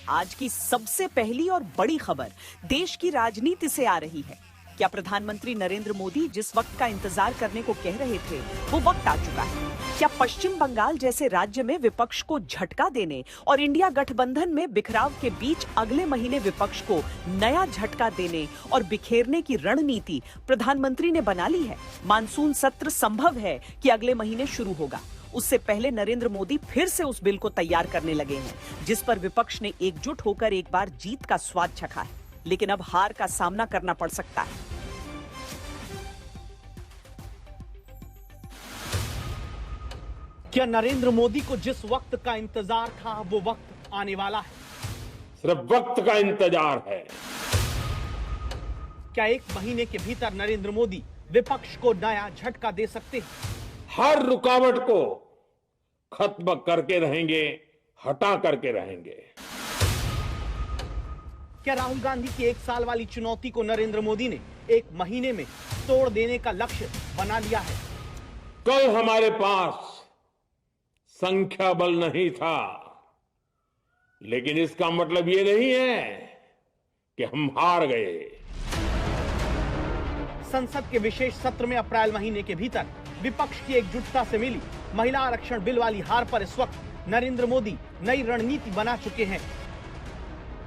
आज की सबसे पहली और बड़ी खबर देश की राजनीति से आ रही है। क्या प्रधानमंत्री नरेंद्र मोदी जिस वक्त का इंतजार करने को कह रहे थे वो वक्त आ चुका है? क्या पश्चिम बंगाल जैसे राज्य में विपक्ष को झटका देने और इंडिया गठबंधन में बिखराव के बीच अगले महीने विपक्ष को नया झटका देने और बिखेरने की रणनीति प्रधानमंत्री ने बना ली है? मानसून सत्र संभव है कि अगले महीने शुरू होगा। उससे पहले नरेंद्र मोदी फिर से उस बिल को तैयार करने लगे हैं जिस पर विपक्ष ने एकजुट होकर एक बार जीत का स्वाद चखा है, लेकिन अब हार का सामना करना पड़ सकता है। क्या नरेंद्र मोदी को जिस वक्त का इंतजार था वो वक्त आने वाला है? सिर्फ वक्त का इंतजार है। क्या एक महीने के भीतर नरेंद्र मोदी विपक्ष को नया झटका दे सकते हैं? हर रुकावट को खत्म करके रहेंगे, हटा करके रहेंगे। क्या राहुल गांधी की 1 साल वाली चुनौती को नरेंद्र मोदी ने 1 महीने में तोड़ देने का लक्ष्य बना लिया है? कल हमारे पास संख्या बल नहीं था, लेकिन इसका मतलब ये नहीं है कि हम हार गए। संसद के विशेष सत्र में अप्रैल महीने के भीतर विपक्ष की एकजुटता से मिली महिला आरक्षण बिल वाली हार पर इस वक्त नरेंद्र मोदी नई रणनीति बना चुके हैं।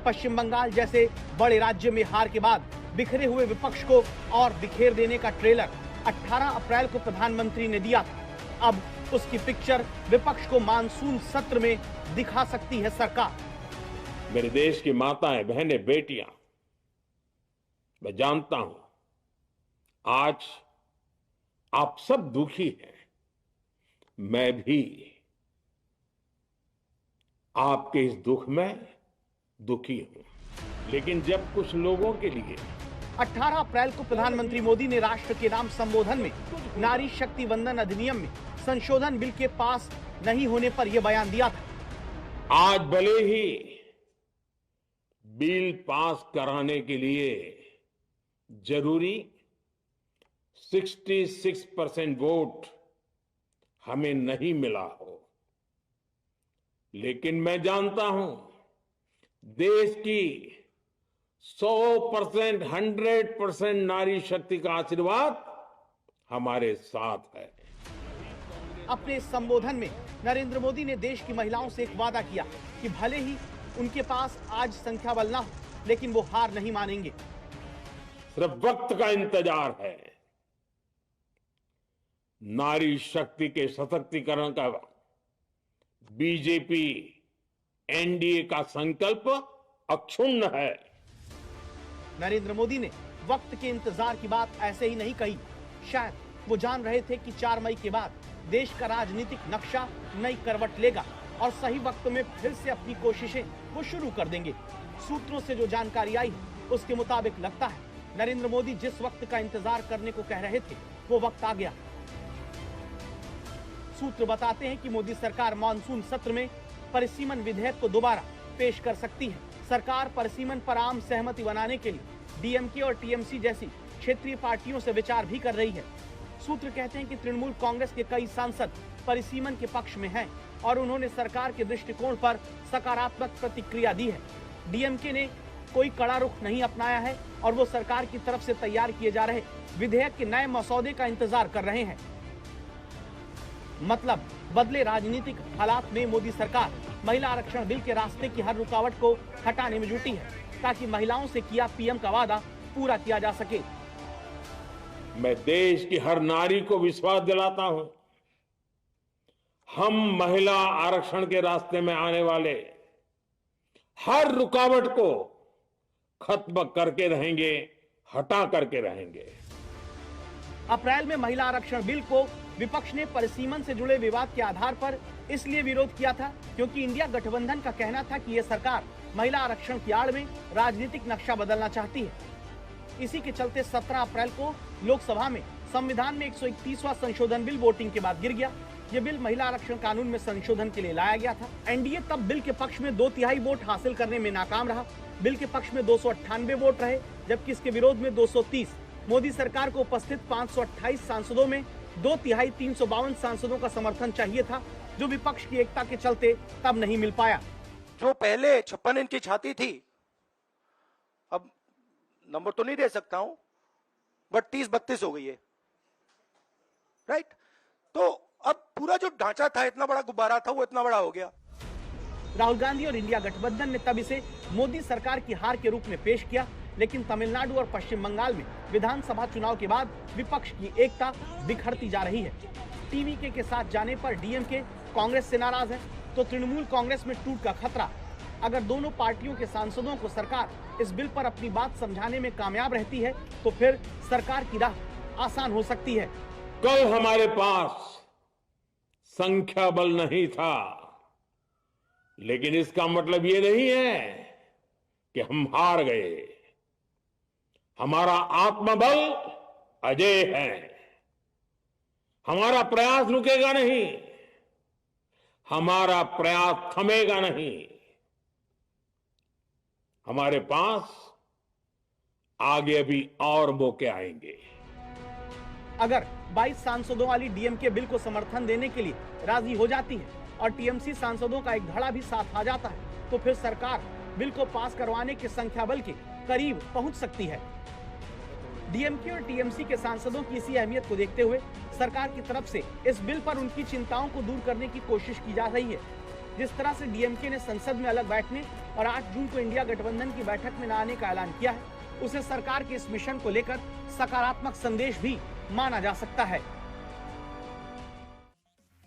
पश्चिम बंगाल जैसे बड़े राज्य में हार के बाद बिखरे हुए विपक्ष को और बिखेर देने का ट्रेलर 18 अप्रैल को प्रधानमंत्री ने दिया था। अब उसकी पिक्चर विपक्ष को मानसून सत्र में दिखा सकती है सरकार। मेरे देश की माताएं, बहनें, बेटियां, मैं जानता हूं आज आप सब दुखी हैं, मैं भी आपके इस दुख में दुखी हूं। लेकिन जब कुछ लोगों के लिए 18 अप्रैल को प्रधानमंत्री मोदी ने राष्ट्र के नाम संबोधन में नारी शक्ति वंदन अधिनियम में संशोधन बिल के पास नहीं होने पर यह बयान दिया था। आज भले ही बिल पास कराने के लिए जरूरी 66% वोट हमें नहीं मिला हो, लेकिन मैं जानता हूं देश की 100%, 100% नारी शक्ति का आशीर्वाद हमारे साथ है। अपने संबोधन में नरेंद्र मोदी ने देश की महिलाओं से एक वादा किया कि भले ही उनके पास आज संख्या बल ना हो, लेकिन वो हार नहीं मानेंगे। सिर्फ वक्त का इंतजार है। नारी शक्ति के सशक्तिकरण का बीजेपी एनडीए का संकल्प अक्षुण्ण है। नरेंद्र मोदी ने वक्त के इंतजार की बात ऐसे ही नहीं कही। शायद वो जान रहे थे कि 4 मई के बाद देश का राजनीतिक नक्शा नई करवट लेगा और सही वक्त में फिर से अपनी कोशिशें वो शुरू कर देंगे। सूत्रों से जो जानकारी आई उसके मुताबिक लगता है नरेंद्र मोदी जिस वक्त का इंतजार करने को कह रहे थे वो वक्त आ गया। सूत्र बताते हैं कि मोदी सरकार मानसून सत्र में परिसीमन विधेयक को दोबारा पेश कर सकती है। सरकार परिसीमन पर आम सहमति बनाने के लिए डीएमके और टीएमसी जैसी क्षेत्रीय पार्टियों से विचार भी कर रही है। सूत्र कहते हैं कि तृणमूल कांग्रेस के कई सांसद परिसीमन के पक्ष में हैं और उन्होंने सरकार के दृष्टिकोण पर सकारात्मक प्रतिक्रिया दी है। डीएमके ने कोई कड़ा रुख नहीं अपनाया है और वो सरकार की तरफ से तैयार किए जा रहे विधेयक के नए मसौदे का इंतजार कर रहे हैं। मतलब बदले राजनीतिक हालात में मोदी सरकार महिला आरक्षण बिल के रास्ते की हर रुकावट को हटाने में जुटी है ताकि महिलाओं से किया पीएम का वादा पूरा किया जा सके। मैं देश की हर नारी को विश्वास दिलाता हूं, हम महिला आरक्षण के रास्ते में आने वाले हर रुकावट को खत्म करके रहेंगे, हटा करके रहेंगे। अप्रैल में महिला आरक्षण बिल को विपक्ष ने परिसीमन से जुड़े विवाद के आधार पर इसलिए विरोध किया था क्योंकि इंडिया गठबंधन का कहना था कि यह सरकार महिला आरक्षण की आड़ में राजनीतिक नक्शा बदलना चाहती है। इसी के चलते 17 अप्रैल को लोकसभा में संविधान में 131वां संशोधन बिल वोटिंग के बाद गिर गया। यह बिल महिला आरक्षण कानून में संशोधन के लिए लाया गया था। एनडीए तब बिल के पक्ष में 2/3 वोट हासिल करने में नाकाम रहा। बिल के पक्ष में 298 वोट रहे, जबकि इसके विरोध में 230। मोदी सरकार को उपस्थित 528 सांसदों में 2/3 352 सांसदों का समर्थन चाहिए था, जो विपक्ष की एकता के चलते तब नहीं मिल पाया। जो पहले 56 इंच की छाती थी, अब नंबर तो नहीं दे सकता हूं, बट 30-32 हो गई है, राइट। तो अब पूरा जो ढांचा था, इतना बड़ा गुब्बारा था, वो इतना बड़ा हो गया। राहुल गांधी और इंडिया गठबंधन ने तब इसे मोदी सरकार की हार के रूप में पेश किया, लेकिन तमिलनाडु और पश्चिम बंगाल में विधानसभा चुनाव के बाद विपक्ष की एकता बिखरती जा रही है। टीवीके के साथ जाने पर डीएमके कांग्रेस से नाराज है, तो तृणमूल कांग्रेस में टूट का खतरा। अगर दोनों पार्टियों के सांसदों को सरकार इस बिल पर अपनी बात समझाने में कामयाब रहती है, तो फिर सरकार की राह आसान हो सकती है। कल हमारे पास संख्या बल नहीं था, लेकिन इसका मतलब ये नहीं है कि हम हार गए। हमारा आत्मबल अजेय है। हमारा प्रयास रुकेगा नहीं, हमारा प्रयास थमेगा नहीं। हमारे पास आगे भी और मौके आएंगे। अगर 22 सांसदों वाली डीएमके बिल को समर्थन देने के लिए राजी हो जाती है और टीएमसी सांसदों का एक धड़ा भी साथ आ जाता है, तो फिर सरकार बिल को पास करवाने के संख्या बल के करीब पहुंच सकती है। डीएमके और टीएमसी के सांसदों की इसी अहमियत को देखते हुए सरकार की तरफ से इस बिल पर उनकी चिंताओं को दूर करने की कोशिश की जा रही है। जिस तरह से डीएमके ने संसद में अलग बैठने और 8 जून को इंडिया गठबंधन की बैठक में न आने का ऐलान किया है, उसे सरकार के इस मिशन को लेकर सकारात्मक संदेश भी माना जा सकता है।